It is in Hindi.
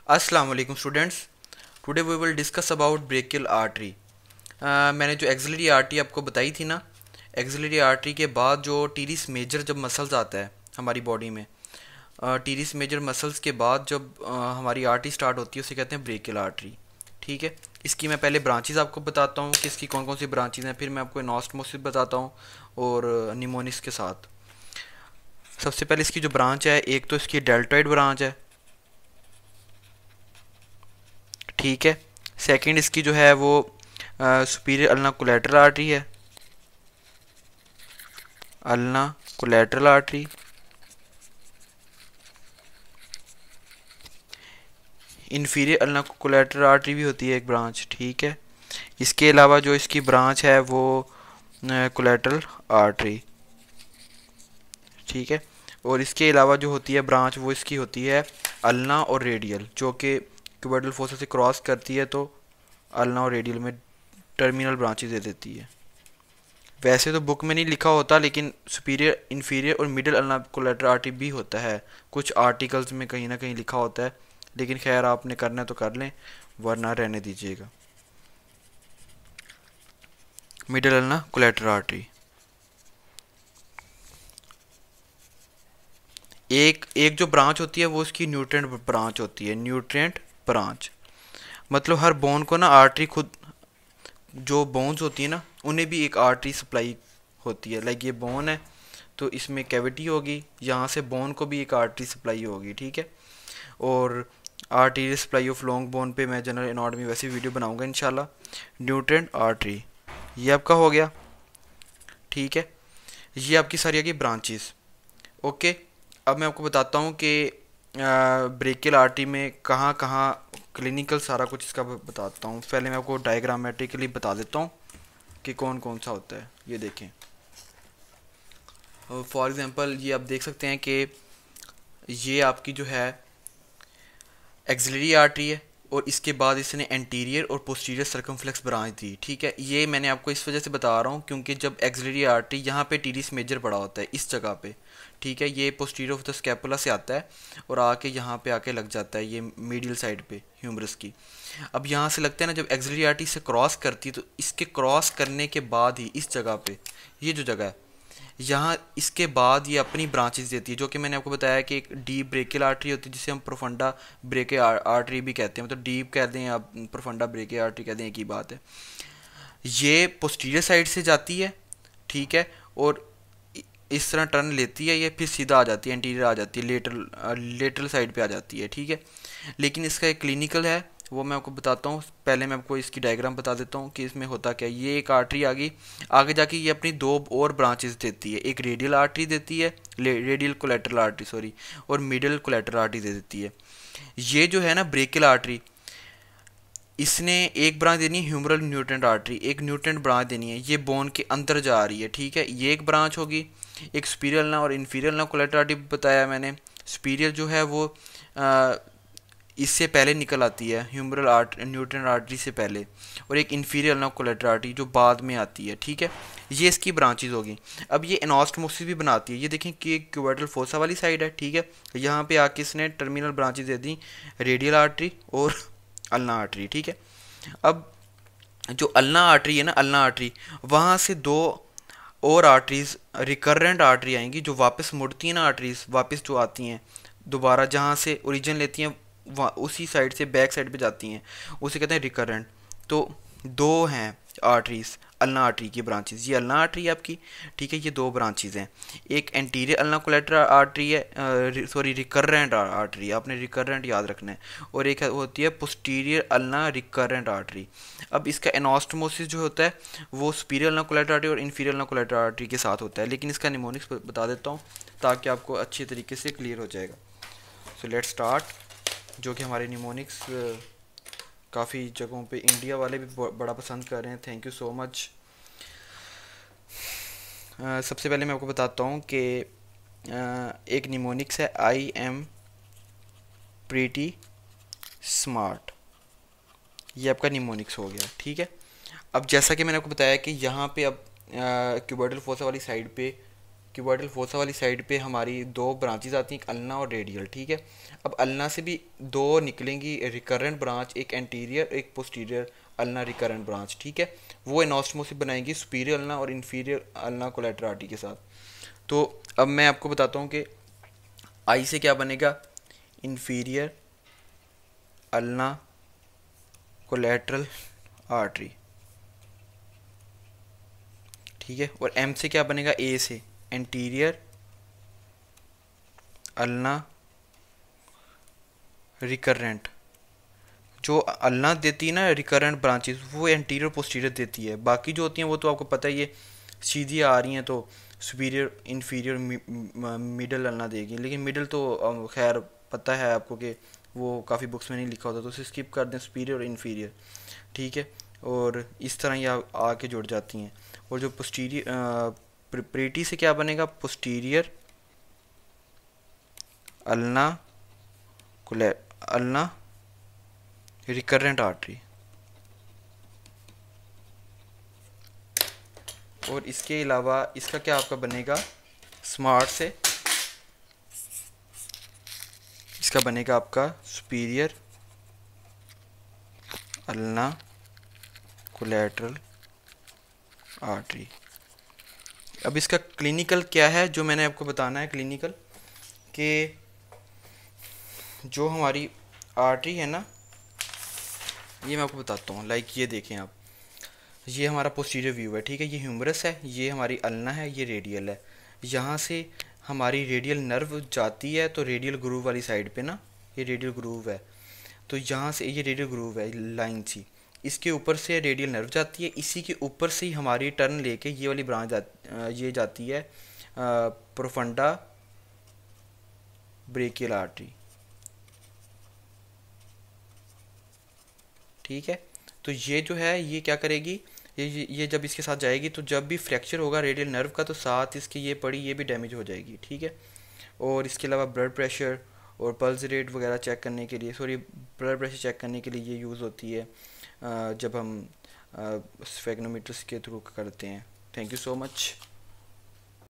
अस्सलाम वालेकुम students. Today we will discuss about brachial artery. मैंने जो एक्सिलरी आर्टरी आपको बताई थी ना, एक्सिलरी आर्टरी के बाद जो टीरिस मेजर जब मसल्स आता है हमारी बॉडी में, टीरिस मेजर मसल्स के बाद जब हमारी आर्टरी स्टार्ट होती है उसे कहते हैं ब्रेकियल आर्टरी। ठीक है, इसकी मैं पहले ब्रांचेस आपको बताता हूँ कि इसकी कौन कौन सी ब्रांचेस हैं, फिर मैं आपको एनास्टोमोसिस बताता हूँ और निमोनिस के साथ। सबसे पहले इसकी जो ब्रांच है, एक तो इसकी डेल्टॉइड ब्रांच है। ठीक है, सेकंड इसकी जो है वो सुपीरियर अल्ना कोलेटरल आर्टरी है, ulna collateral artery. Inferior ulna collateral artery भी होती है एक ब्रांच। ठीक है, इसके अलावा जो इसकी ब्रांच है वो कोलेटरल आर्टरी। ठीक है, और इसके अलावा जो होती है ब्रांच वो इसकी होती है अल्ना और रेडियल, जो कि क्यूबोइडल फोसा से क्रॉस करती है तो अल्ना और रेडियल में टर्मिनल ब्रांचेस दे देती है। वैसे तो बुक में नहीं लिखा होता, लेकिन सुपीरियर, इन्फीरियर और मिडिल अल्ना कोलेटरल आर्टरी भी होता है, कुछ आर्टिकल्स में कहीं ना कहीं लिखा होता है। लेकिन खैर, आपने करना है तो कर लें, वरना रहने दीजिएगा। मिडिल अल्ना कोलेटरल आर्टरी एक एक जो ब्रांच होती है वो उसकी न्यूट्रिएंट ब्रांच होती है। न्यूट्रिएंट ब्रांच मतलब हर बोन को ना आर्टरी खुद, जो बोन्स होती है ना उन्हें भी एक आर्टरी सप्लाई होती है। लाइक ये बोन है तो इसमें कैविटी होगी, यहाँ से बोन को भी एक आर्टरी सप्लाई होगी। ठीक है, और artery supply of long bone पे मैं जनरल एनाटॉमी वैसे वीडियो बनाऊंगा इंशाल्लाह। न्यूट्रिएंट आर्टरी ये आपका हो गया। ठीक है, ये आपकी सारी की ब्रांचेस। ओके, अब मैं आपको बताता हूँ कि ब्रेकियल आर्टरी में कहाँ कहाँ क्लिनिकल सारा कुछ इसका बताता हूँ। पहले मैं आपको डायग्रामेटिकली बता देता हूँ कि कौन कौन सा होता है। ये देखें, फॉर एग्जांपल ये आप देख सकते हैं कि ये आपकी जो है एक्सिलरी आर्टरी है, और इसके बाद इसने एंटीरियर और पोस्टीरियर सर्कमफ्लेक्स ब्रांच दी। ठीक है, ये मैंने आपको इस वजह से बता रहा हूँ क्योंकि जब एक्सिलरी आर्टरी यहाँ पे टीरिस मेजर पड़ा होता है इस जगह पे। ठीक है, ये पोस्टीरियर ऑफ द स्कैपुला से आता है और आके यहाँ पे आके लग जाता है ये मीडियल साइड पे ह्यूमरस की। अब यहाँ से लगता है ना, जब एक्सिलरी आर्टरी से क्रॉस करती है तो इसके क्रॉस करने के बाद ही इस जगह पे, ये जो जगह है यहाँ, इसके बाद ये अपनी ब्रांचेस देती है, जो कि मैंने आपको बताया कि एक डीप ब्रेकियल आर्टरी होती है जिसे हम प्रोफंडा ब्रेकियल आर्टरी भी कहते हैं। मतलब डीप कहते हैं या प्रोफंडा ब्रेकियल आर्टरी कहते हैं, एक ही बात है। ये पोस्टीरियर साइड से जाती है। ठीक है, और इस तरह टर्न लेती है, ये फिर सीधा आ जाती है, एंटीरियर आ जाती है, लेटरल साइड पे आ जाती है। ठीक है, लेकिन इसका एक क्लिनिकल है, वो मैं आपको बताता हूँ। पहले मैं आपको इसकी डायग्राम बता देता हूँ कि इसमें होता क्या है। ये एक आर्टरी आ गई, आगे जाके ये अपनी दो और ब्रांचेस देती है। एक रेडियल आर्टरी देती है, रेडियल कोलेटरल आर्टरी सॉरी, और मिडिल कोलेटरल आर्टरी दे देती है। ये जो है ना ब्रेकियल आर्टरी, इसने एक ब्रांच देनी है ह्यूमरल न्यूट्रेंट आर्टरी, एक न्यूट्रेंट ब्रांच देनी है, ये बोन के अंदर जा रही है। ठीक है, ये एक ब्रांच होगी। एक सुपीरियर ना और इन्फीरियर ना कोलेटरल आर्टरी बताया मैंने। सुपीरियर जो है वो इससे पहले निकल आती है, ह्यूमरल न्यूट्रेंट आर्टरी से पहले, और एक इन्फीरियर ना कोलेटरल आर्टरी जो बाद में आती है। ठीक है, ये इसकी ब्रांचेज होगी। अब ये एनास्टोमोसिस भी बनाती है। ये देखें कि क्यूबिटल फोसा वाली साइड है। ठीक है, यहाँ पे आके इसने टर्मिनल ब्रांचेज दे दी, रेडियल आर्टरी और अल्ना आर्टरी। ठीक है, अब जो अल्ना आर्टरी है ना, अल्ना आर्टरी, वहाँ से दो और आर्टरीज रिकरेंट आर्टरी आएंगी जो वापस मुड़ती हैं ना, आर्टरीज वापस जो आती हैं दोबारा, जहाँ से ओरिजिन लेती हैं वहाँ उसी साइड से बैक साइड पे जाती हैं, उसे कहते हैं रिकरेंट। तो दो हैं आर्टरीज अल्ना आर्टरी की ब्रांचेस, ये अल्ना आर्टरी है आपकी। ठीक है, ये दो ब्रांचेस हैं। एक एंटीरियर अल्ना कोलेटरल आर्टरी है, सॉरी रिकरेंट आर्टरी, आपने रिकरेंट याद रखना है, और एक होती है पोस्टीरियर अल्ना रिकरेंट आर्टरी। अब इसका एनास्टोमोसिस जो होता है वो सुपीरियर अल्ना कोलेटरल आर्टरी और इन्फीरियर अल्ना कोलेटरल आर्टरी के साथ होता है, लेकिन इसका निमोनिक्स बता देता हूँ ताकि आपको अच्छी तरीके से क्लियर हो जाएगा। सो लेट्स स्टार्ट, जो कि हमारे निमोनिक्स काफ़ी जगहों पे इंडिया वाले भी बड़ा पसंद कर रहे हैं। Thank you so much. सबसे पहले मैं आपको बताता हूँ कि एक निमोनिक्स है, आई एम प्रीटी स्मार्ट। ये आपका निमोनिक्स हो गया। ठीक है, अब जैसा कि मैंने आपको बताया कि यहाँ पे अब क्यूबिटल फोसा वाली साइड पे क्यूबॉइडल फोसा वाली साइड पे हमारी दो ब्रांचेज आती हैं, एक अल्ना और रेडियल, ठीक है। अब अल्ना से भी दो निकलेंगी रिकरेंट ब्रांच, एक एंटीरियर एक पोस्टीरियर अल्ना रिकरेंट ब्रांच, ठीक है। वो एनॉस्टमोसिस बनाएंगी सुपीरियर अल्ना और इन्फीरियर अल्ना कोलेटरल आर्टरी के साथ। तो अब मैं आपको बताता हूँ कि आई से क्या बनेगा, इन्फीरियर अल्ना कोलेटरल आर्टरी, ठीक है। और एम से क्या बनेगा, ए से एंटीरियर अल्ना रिकरेंट। जो अल्ना देती है ना रिकरेंट ब्रांचेस, वो एंटीरियर पोस्टीरियर देती है, बाकी जो होती हैं वो तो आपको पता ही है सीधी आ रही हैं तो सुपीरियर इन्फीरियर मिडल अल्ना देगी। लेकिन मिडल तो खैर पता है आपको कि वो काफ़ी बुक्स में नहीं लिखा होता, तो उसे स्किप कर दें, सुपीरियर और इन्फीरियर, ठीक है। और इस तरह ये आके जुड़ जाती हैं। और जो पोस्टीरियर प्रीटी से क्या बनेगा, posterior ulna ulna recurrent artery. और इसके अलावा इसका क्या आपका बनेगा, स्मार्ट से इसका बनेगा आपका सुपीरियर अल्ना कोलेटरल आर्टरी। अब इसका क्लिनिकल क्या है जो मैंने आपको बताना है, क्लिनिकल कि जो हमारी आर्टरी है ना, ये मैं आपको बताता हूँ। लाइक ये देखें आप, ये हमारा पोस्टीरियर व्यू है, ठीक है। ये ह्यूमरस है, ये हमारी अल्ना है, ये रेडियल है। यहाँ से हमारी रेडियल नर्व जाती है तो रेडियल ग्रूव वाली साइड पे ना, ये रेडियल ग्रूव है, तो यहाँ से ये रेडियल ग्रूव है लाइन सी, इसके ऊपर से रेडियल नर्व जाती है, इसी के ऊपर से ही हमारी टर्न लेके ये वाली ब्रांच ये जाती है प्रोफंडा ब्रेकियल आर्टरी, ठीक है। तो ये जो है ये क्या करेगी, ये जब इसके साथ जाएगी तो जब भी फ्रैक्चर होगा रेडियल नर्व का तो साथ इसकी ये पड़ी ये भी डैमेज हो जाएगी, ठीक है। और इसके अलावा ब्लड प्रेशर और पल्स रेट वगैरह चेक करने के लिए, सॉरी ब्लड प्रेशर चेक करने के लिए ये यूज़ होती है जब हम स्फेग्नोमीटर्स के थ्रू करते हैं। Thank you so much.